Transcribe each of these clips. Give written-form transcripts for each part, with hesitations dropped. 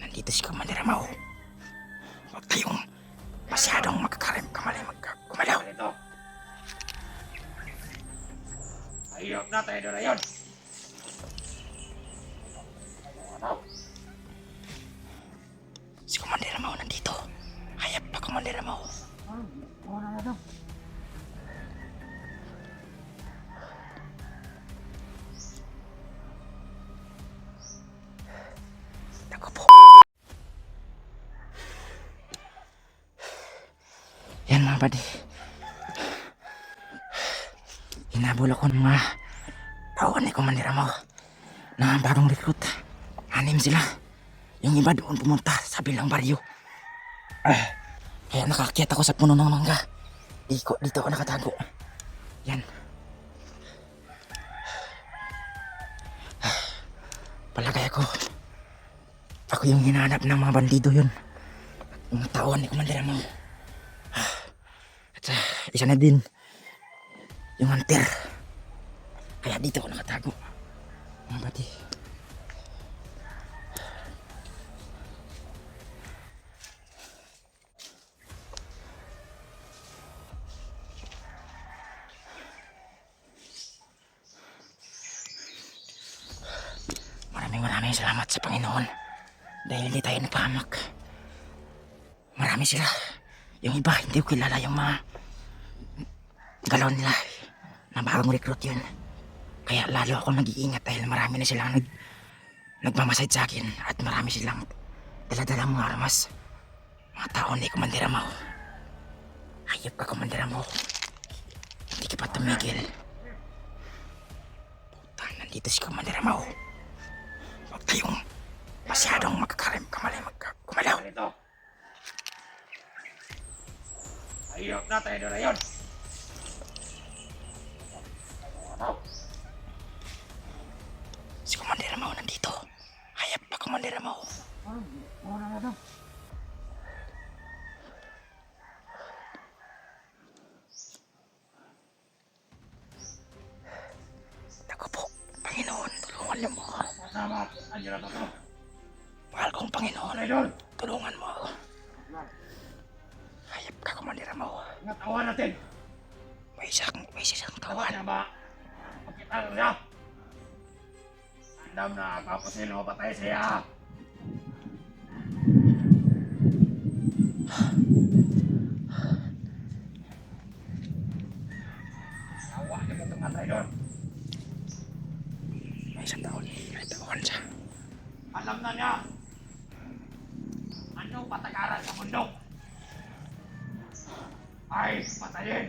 Nandito si Commander Ramo. Huwag kayong masyadong gumalaw. Ito. Ayok na tayo doon na yun. Si Commander Ramo nandito. Hayap pa Commander Ramo. Naku po. Yan mga buddy. Hinabol ako ng mga tauhan ni Commander Ramo na bagong recruit. 6 sila. Yung iba doon pumunta sa bilang baryo. Kaya nakaakyat ako sa puno ng mangga. Dito ako nakatago. Yan. Palagay ako yung hinahanap ng mga bandido yun. Yung tauhan ni Commander Ramo. At isa na din yung hunter. Kaya dito ako nakatago. Mga buddy. Maraming salamat sa Panginoon dahil hindi tayo napahamak. Marami sila. Yung iba hindi ko kilala yung mga galaw nila na bagong recruit yun. Kaya lalo ako nag-iingat dahil marami na silang nagmamasid sa akin at marami silang daladalang mga armas. Mga tao ni Commander Ramo. Hayop ka Commander Ramo. Hindi ka pa tumigil. Puta, nandito si Commander Ramo. Huwag kayong masyadong gumalaw. Ito. Ayok na tayo doon na yun. Si Commander Ramo nandito. Hayap pa Commander Ramo. Naku po, Panginoon, tulungan niyo mo ako. Salamat. Andiyan na to. Mahal kong Panginoon, Tayo doon. tulungan mo ako. Hayap ka Commander Ramo. Natawan natin. May isang Tawa tawan. niya ba? Pagkita na siya. Andam na papasin mo patay siya. Tawa niya mo itong atay doon. May isang tawan. May tawan siya. Alam na niya. Anong patakaran sa bundok? Ay, patayin.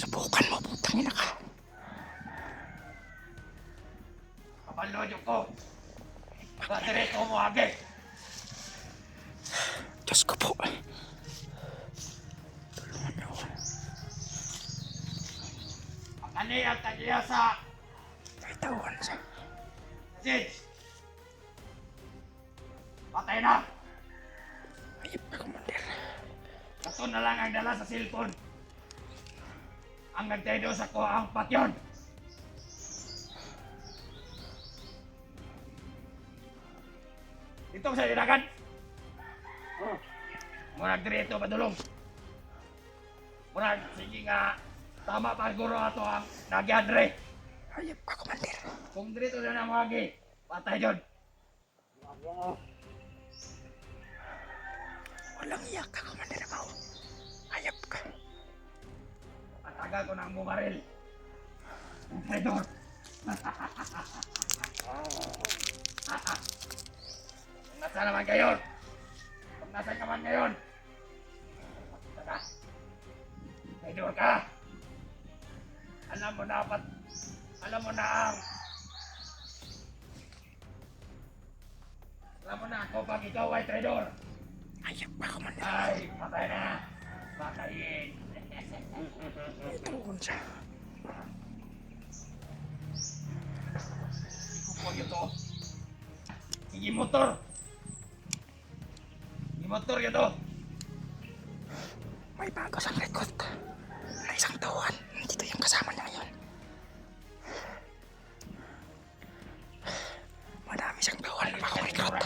Subukan mo, putang ina ka. Kabalodyo ko. Diretso mo agad. Diyos ko po. Tulungan niyo ako. Ang ang tagiya sa May tawan siya. Sid. Patay na. Hayap ka Commander. Ito na lang ang dala sa cellphone. Ang nagtay sa ko ang patyon. Dito sa ilagan. Murag direto padulong. Murag sige nga tama pa guro ato ang nagyadre. Hayap ka Commander. Kung direto na na magi, patay jud. Walang iyak ka Commander Ramo. Hayap ka. Patagal ko ng bumaril. Traidor. Kung nasa naman kayo. Kung nasa ka man ngayon. Traidor ka. Alam mo na ako pag ikaw ay traidor. Hayap ka Commander. Ay, patay na. Patayin. May tawan siya. Ikupo ito. Sige motor. Sige motor ito. May bago siyang recruit na isang tauhan. Nandito yung kasama niya ngayon. Madami siyang tauhan na bagong recruit.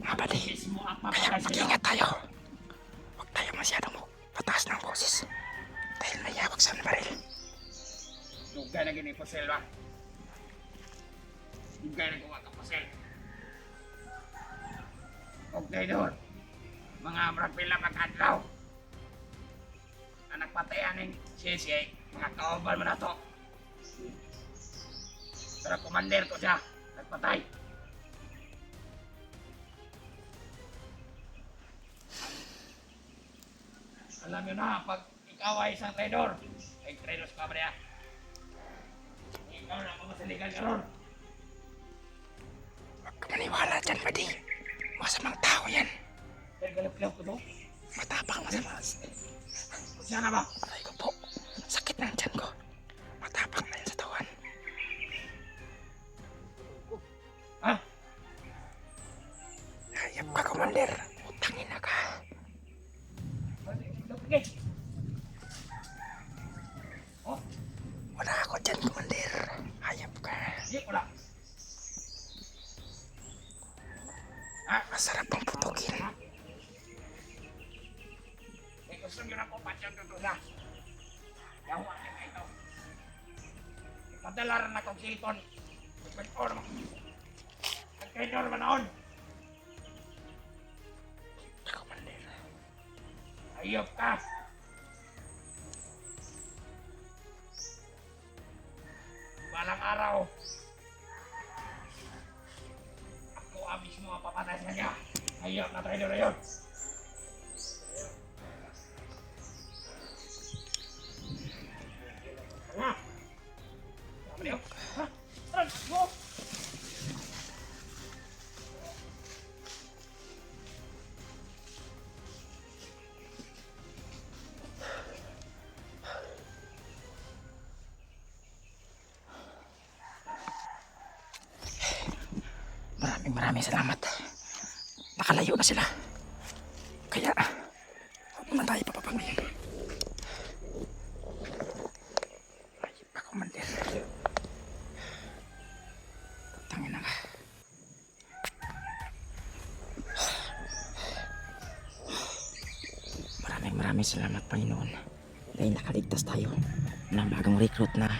Mga buddy. Mismo ang Kaya papatay sa'yo. mag-ingat tayo. Huwag tayo masyadong pataas ng boses. Dahil may hawak sa baril. Dugay na gini Pusel ba? Dugay na gawa ka Pusel. Okay doon. Mga marapila magkadlaw. Ang nagpatayan ng sisi, mga kaobal mo na to. Pero commander ko siya, nagpatay. Alam nyo na, pag ikaw ay isang traidor, ay traidor ka ba niya? Ikaw na pumasaligan ka ron. Huwag ka maniwala dyan, buddy. Masamang tao yan. Pero galap-galap ko to. Matapang masama. Siya na ba? Aray ko po. Sakit ng tiyan ko. Matapang na yan sa tawan. Ha? Hayap ka, Commander. Utangin na ka. Okay. Oh, Wala ako dyan, Commander. Hayap ka. hindi wala. Ha? Masarap ang putukin. Eh, gusto nyo na po patyang tutula. Yawa niya na ito. Ipadala rin akong silpon. Nagpagpor mo. Nagkainor ba noon? Commander. Ayop ka. Balang araw. Ako ang mismo ang papatay sa kanya. Ayop na traidor na yun. Ha? Ano yun? Ha? Tara, mo! Maraming salamat. Nakalayo na sila. Kaya, huwag naman tayo papapangin. Hayop ka, Commander. Tangin na ka. Maraming salamat, Panginoon. Dahil nakaligtas tayo ng bagong recruit na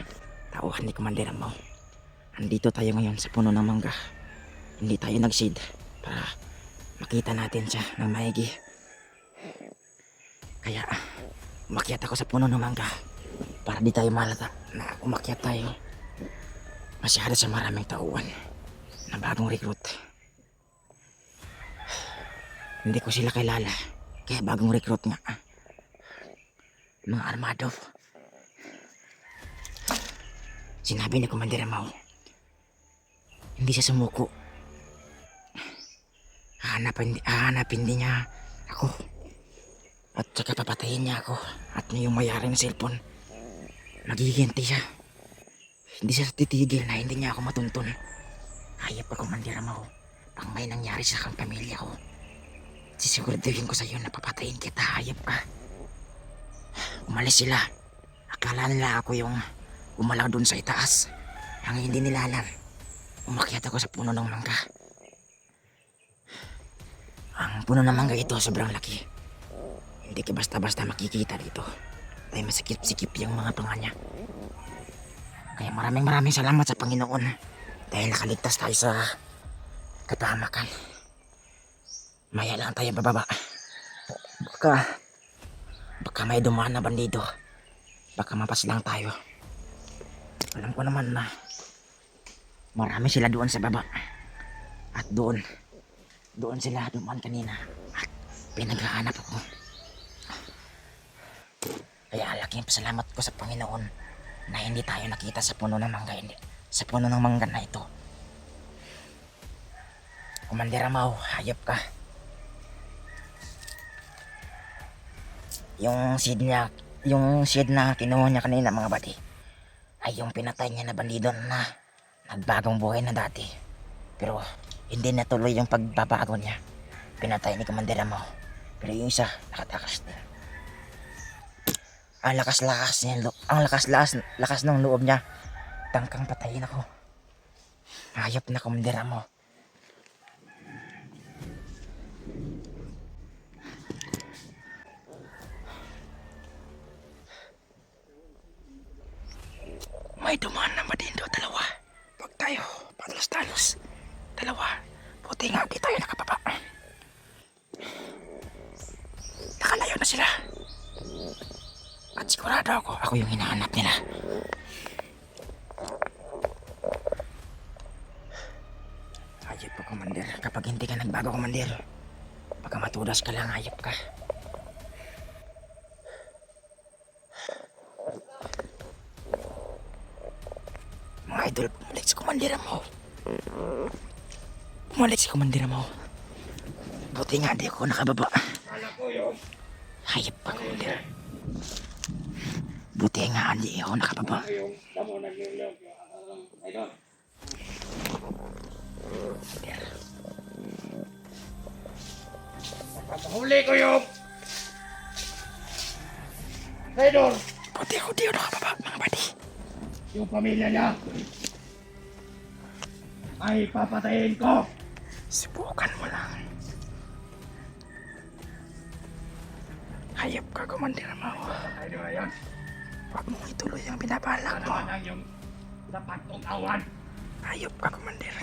tauhan ni Commander Amaw. Andito tayo ngayon sa puno ng mangga. Hindi tayo nag-seed para makita natin siya ng maigi. Kaya umakyat ako sa puno ng mangga para di tayo malata na umakyat tayo. Masyado sa maraming tauhan na bagong recruit. Hindi ko sila kilala kaya bagong recruit nga. Mga armado. Sinabi ni Commander Amaw, hindi siya sumuko. Hahanapin din niya ako. At saka papatayin niya ako. At yung mayari ng cellphone, magiginti siya. Hindi siya titigil na hindi niya ako matuntun. Hayop ka, Commander Amaw. Pang may nangyari sa kang pamilya ko, sisiguraduhin ko sa iyo na papatayin kita. Hayop ka. Umalis sila. Akala nila ako yung umalaw dun sa itaas. Ang hindi nila alam, umakyat ako sa puno ng mangga. Ang puno ng mangga ito sobrang laki. Hindi ka basta-basta makikita dito. Dahil masikip-sikip yung mga tunga niya. Kaya maraming salamat sa Panginoon. Dahil nakaligtas tayo sa kapahamakan. Maya lang tayo bababa. Baka may dumaan na bandido. Baka mapas lang tayo. Alam ko naman na marami sila doon sa baba. At doon sila dumaan kanina. At pinaghahanap ako. Kaya laking pasalamat ko sa Panginoon na hindi tayo nakita sa puno ng mangga. Sa puno ng mangga na ito. Commander Amaw, hayop ka. Yung seed na kinuha niya kanina mga bati, ay yung pinatay niya na bandido na nagbagong buhay na dati. Pero hindi natuloy yung pagbabago niya. Pinatay ni Commander Amaw. Pero yung isa nakatakas din. Ang lakas ng loob niya. Tangkang patayin ako. Hayop na Commander Amaw. May dumaan na madindo, dalawa. Huwag tayo, patalos-talos. Dalawa. Buti nga di tayo nakababa. Nakalayo na sila. At sigurado ako yung hinahanap nila. Hayop po, Commander. Kapag hindi ka nagbago, Commander, baka matudas ka lang, hayop ka. Mga idol, bumalik si Commander mo. Bumalik si Commander mo. Buti nga di ako nakababa. Kala ko yung Hayop ka, Commander. Buti nga hindi ako nakababa. yung damo naglulog. Idol. Huli ko yung Traidor. Buti ako di ako nakababa, mga buddy. Yung pamilya niya ay papatayin ko. Subukan mo lang. Hayop ka, Commander mo. Traidor na yan. Huwag mong ituloy ang binabalak mo. Ano yung dapat kong awan Hayop ka, Commander.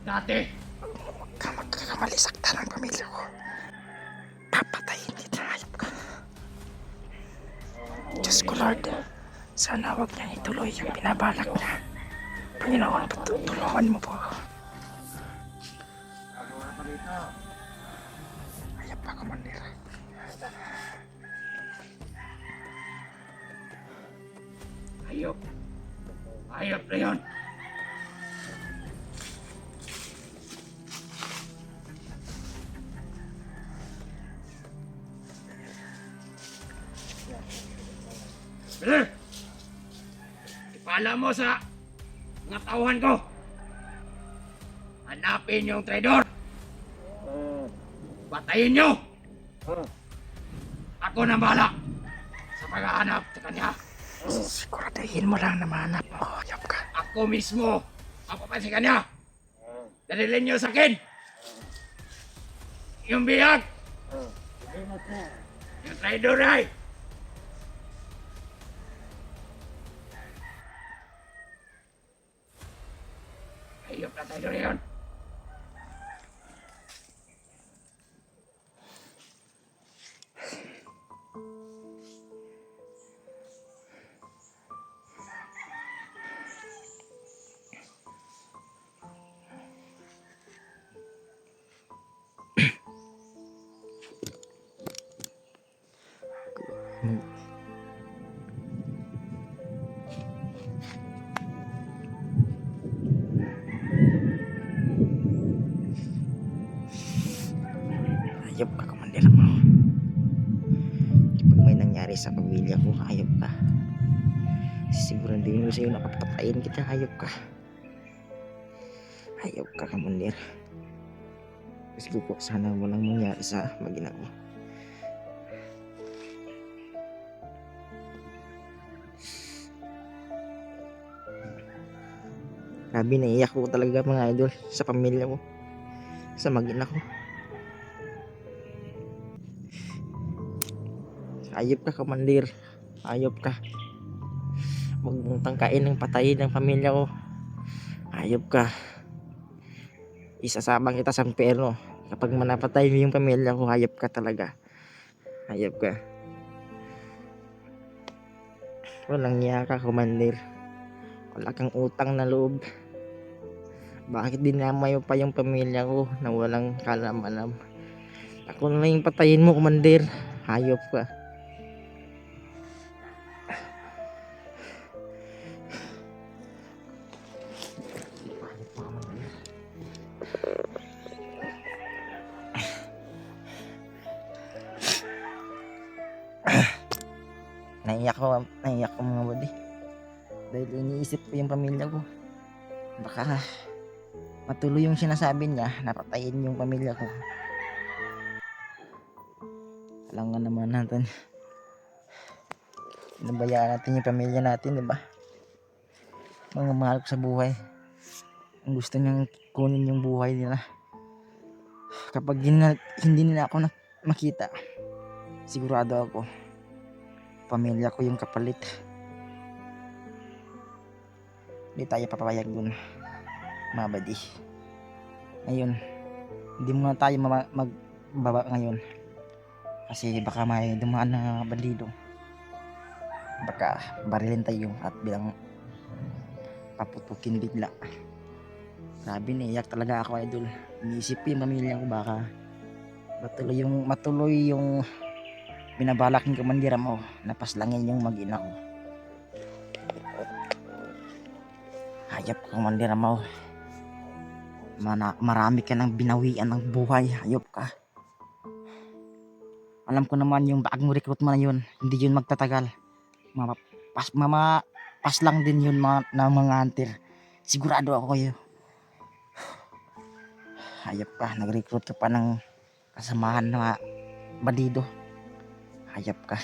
dati. Huwag ka magkakamali, saktan ang pamilya ko. Papatayin kita, hayop ka. Diyos ko, Lord. Sana huwag niyang ituloy ang binabalak niya. Panginoon, tulungan mo po ako. Hayop ka, Commander. Hayop. Hayop na yun. Brother! Ipala mo sa mga tauhan ko. Hanapin yung traidor. Patayin nyo. Ako na bahala sa paghahanap sa kanya. Siguradahin mo lang na mahanap mo, hayop ka. Ako mismo ang papansin kanya. Dalilin niyo sa akin. Yung bihag. Yung traidor ay. Ayop na traidor yun. Hayop ka, Commander mo. Kapag may nangyari sa pamilya ko, hayop ka. Siguraduhin mo sa'yo na papatayin kita, hayop ka. Hayop ka, Commander. Kasi ko po, sana walang mangyari sa mag-ina ko. Grabe, naiyak ko talaga, mga idol, sa pamilya ko, sa mag-ina ko. Hayop ka, Commander. Hayop ka. Huwag mong tangkain ng patayin ng pamilya ko. Hayop ka. Isasabang kita sa impyerno. Kapag manapatay mo yung pamilya ko, hayop ka talaga. Hayop ka. Walang niya ka, Commander. Wala kang utang na loob. Bakit dinamay mo pa yung pamilya ko na walang kalam-alam? Ako na lang yung patayin mo, Commander. Hayop ka. Naiyak ko mga buddy. Dahil iniisip ko yung pamilya ko. Baka matuloy yung sinasabi niya, napatayin yung pamilya ko. Alam nga naman natin, nabayaan natin yung pamilya natin, di ba? Mga mahal ko sa buhay. Ang gusto niyang kunin yung buhay nila. Kapag hindi nila ako makita, sigurado ako, pamilya ko yung kapalit. Hindi tayo papayag dun, mga buddy. Ngayon, hindi muna tayo magbaba ngayon. Kasi baka may dumaan na bandido. Baka barilin tayo at bilang paputukin bigla. Sabi niyak talaga ako, idol. Iniisip ko yung pamilya ko, baka matuloy yung binabalak ng komandira mo, napaslangin yung mag-ina ko. Hayop ka, komandira mo. Marami ka nang binawian ng buhay, hayop ka. Alam ko naman yung bagong recruit mo na yun, hindi yun magtatagal. Mamapas lang din yun ng mga hunter. Sigurado ako kayo. Hayop ka, nag-recruit ka pa ng kasamahan na bandido. Hayop ka.